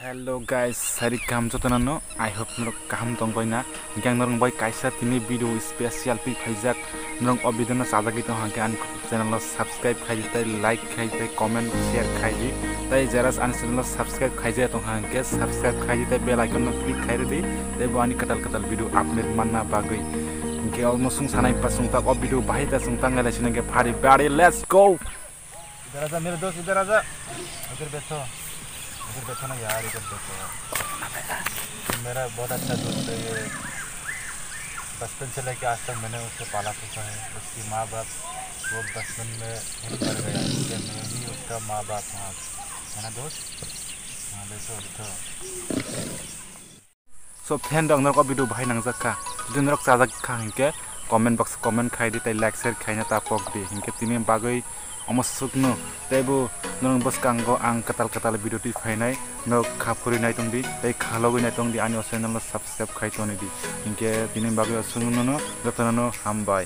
Hello guys, sari kam jotonano. I hope norok kaham tongboina. Gang norong boy kaisa tini video special pi phaijak. Norong obidona sajagi tong hangke an channel lo subscribe khaijite, like khaijite, comment share khaiji. Tai jaras an channel lo subscribe khaijite tong hangke subscribe khaijite bell icon no click khairi. Tai bo ani katal video upload manna bagui. Hangke almost sung sanai pasung tak ob video bahita sung tanggal sinenge phari bari. Let's go. इधर आजा मेरे दोस्त इधर आजा इधर बैठो ना यार इधर बैठो मेरा बहुत अच्छा दोस्त है ये बचपन से लेके आज तक मैंने उसको पाला पोसा है उसकी माँ बाप वो बचपन में ही मर गया इसलिए मैं ही उसका माँ बाप हूँ है ना दोस्त हाँ बैठो बैठो So fan dong norok video bahai nang zakka dun norok sajak kha hinke comment box comment khai di tai like share khai na ta pok di hinke tini bagoi amasukno taibu norong bos kanggo ang katal video ti phainai no khapuri nai tong di tai khalogoi nai tong di ani channel subscribe khai toni di hinke tini bagoi asungno no jotono hambai.